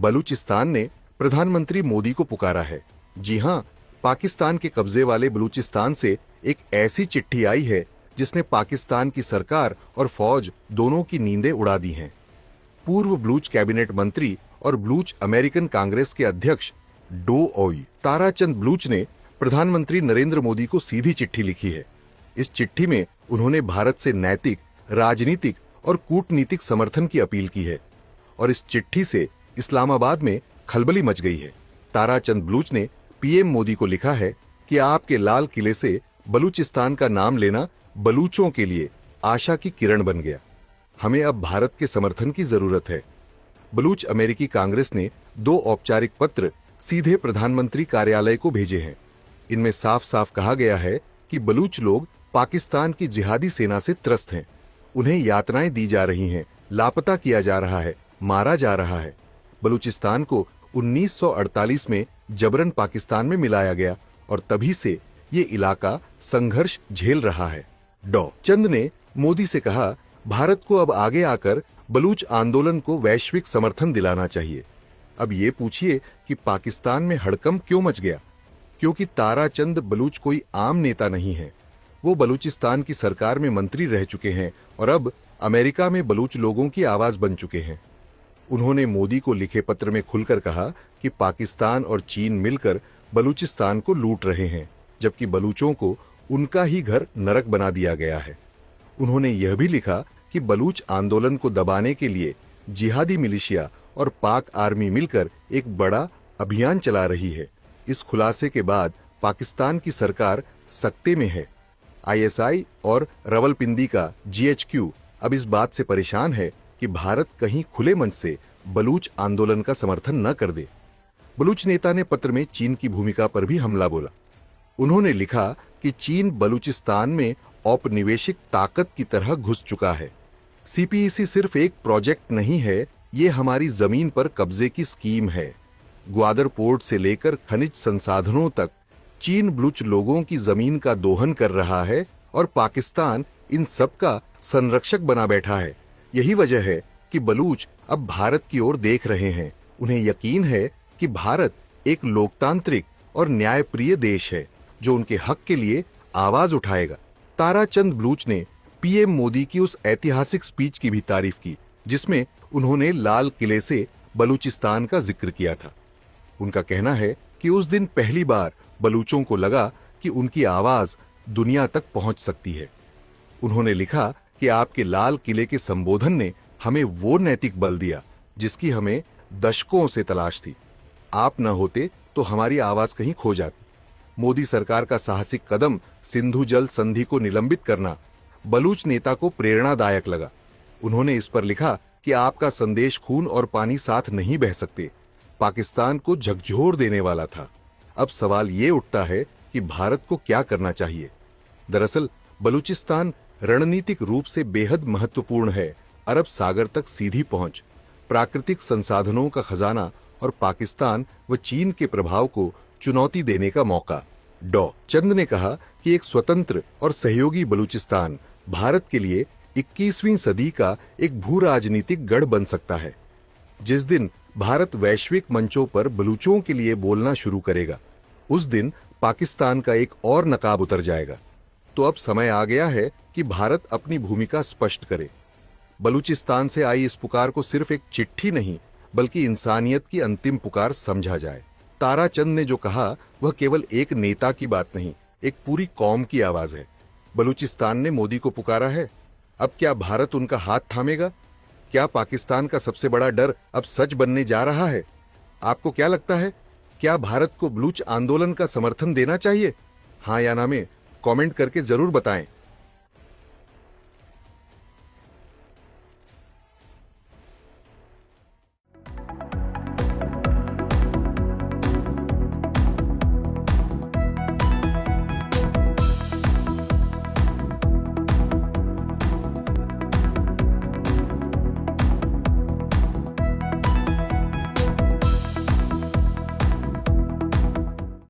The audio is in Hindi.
बलूचिस्तान ने प्रधानमंत्री मोदी को पुकारा है। जी हां, पाकिस्तान के कब्जे वाले बलूचिस्तान से एक ऐसी चिट्ठी आई है जिसने पाकिस्तान की सरकार और फौज दोनों की नींदें उड़ा दी हैं। पूर्व बलूच कैबिनेट मंत्री और बलूच अमेरिकन कांग्रेस के अध्यक्ष डो ओई ताराचंद बलूच ने प्रधानमंत्री नरेंद्र मोदी को सीधी चिट्ठी लिखी है। इस चिट्ठी में उन्होंने भारत से नैतिक, राजनीतिक और कूटनीतिक समर्थन की अपील की है और इस चिट्ठी से इस्लामाबाद में खलबली मच गई है। ताराचंद बलूच ने पीएम मोदी को लिखा है कि आपके लाल किले से बलूचिस्तान का नाम लेना बलूचों के लिए आशा की किरण बन गया। हमें अब भारत के समर्थन की जरूरत है। बलूच अमेरिकी कांग्रेस ने 2 औपचारिक पत्र सीधे प्रधानमंत्री कार्यालय को भेजे हैं। इनमें साफ साफ कहा गया है कि बलूच लोग पाकिस्तान की जिहादी सेना से त्रस्त हैं। उन्हें यातनाएं दी जा रही हैं, लापता किया जा रहा है, मारा जा रहा है। बलूचिस्तान को 1948 में जबरन पाकिस्तान में मिलाया गया और तभी से ये इलाका संघर्ष झेल रहा है। डॉ चंद ने मोदी से कहा, भारत को अब आगे आकर बलूच आंदोलन को वैश्विक समर्थन दिलाना चाहिए। अब ये पूछिए कि पाकिस्तान में हड़कंप क्यों मच गया? क्योंकि ताराचंद बलूच कोई आम नेता नहीं है। वो बलूचिस्तान की सरकार में मंत्री रह चुके हैं और अब अमेरिका में बलूच लोगों की आवाज बन चुके हैं। उन्होंने मोदी को लिखे पत्र में खुलकर कहा कि पाकिस्तान और चीन मिलकर बलूचिस्तान को लूट रहे हैं, जबकि बलूचों को उनका ही घर नरक बना दिया गया है। उन्होंने यह भी लिखा कि बलूच आंदोलन को दबाने के लिए जिहादी मिलिशिया और पाक आर्मी मिलकर एक बड़ा अभियान चला रही है। इस खुलासे के बाद पाकिस्तान की सरकार सकते में है। आईएसआई और रावलपिंडी का जीएचक्यू अब इस बात से परेशान है कि भारत कहीं खुले मन से बलूच आंदोलन का समर्थन न कर दे। बलूच नेता ने पत्र में चीन की भूमिका पर भी हमला बोला। उन्होंने लिखा कि चीन बलूचिस्तान में औपनिवेशिक ताकत की तरह घुस चुका है। सीपीईसी सिर्फ एक प्रोजेक्ट नहीं है, ये हमारी जमीन पर कब्जे की स्कीम है। ग्वादर पोर्ट से लेकर खनिज संसाधनों तक चीन बलूच लोगों की जमीन का दोहन कर रहा है और पाकिस्तान इन सब का संरक्षक बना बैठा है। यही वजह है कि बलूच अब भारत की ओर देख रहे हैं। उन्हें यकीन है कि भारत एक लोकतांत्रिक और न्यायप्रिय देश है जो उनके हक के लिए आवाज उठाएगा। ताराचंद बलूच ने पीएम मोदी की उस ऐतिहासिक स्पीच की भी तारीफ की जिसमें उन्होंने लाल किले से बलूचिस्तान का जिक्र किया था। उनका कहना है कि उस दिन पहली बार बलूचों को लगा कि उनकी आवाज दुनिया तक पहुंच सकती है। उन्होंने लिखा कि आपके लाल किले के संबोधन ने हमें वो नैतिक बल दिया जिसकी हमें दशकों से तलाश थी। आप न होते तो हमारी आवाज कहीं खो जाती। मोदी सरकार का साहसिक कदम सिंधु जल संधि को निलंबित करना बलूच नेता को प्रेरणादायक लगा। उन्होंने इस पर लिखा कि आपका संदेश खून और पानी साथ नहीं बह सकते, पाकिस्तान को झकझोर देने वाला था। अब सवाल ये उठता है कि भारत को क्या करना चाहिए। दरअसल बलूचिस्तान रणनीतिक रूप से बेहद महत्वपूर्ण है। अरब सागर तक सीधी पहुंच, प्राकृतिक संसाधनों का खजाना और पाकिस्तान व चीन के प्रभाव को चुनौती देने का मौका। डॉ चंद ने कहा कि एक स्वतंत्र और सहयोगी बलूचिस्तान भारत के लिए 21वीं सदी का एक भू राजनीतिक गढ़ बन सकता है। जिस दिन भारत वैश्विक मंचों पर बलूचों के लिए बोलना शुरू करेगा, उस दिन पाकिस्तान का एक और नकाब उतर जाएगा। तो अब समय आ गया है कि भारत अपनी भूमिका स्पष्ट करे। बलूचिस्तान से आई इस पुकार को सिर्फ एक चिट्ठी नहीं बल्कि इंसानियत की अंतिम पुकार समझा जाए। ताराचंद ने जो कहा वह केवल एक नेता की बात नहीं, एक पूरी कौम की आवाज है। बलूचिस्तान ने मोदी को पुकारा है। अब क्या भारत उनका हाथ थामेगा? क्या पाकिस्तान का सबसे बड़ा डर अब सच बनने जा रहा है? आपको क्या लगता है, क्या भारत को बलूच आंदोलन का समर्थन देना चाहिए? हाँ या ना में कमेंट करके जरूर बताएं।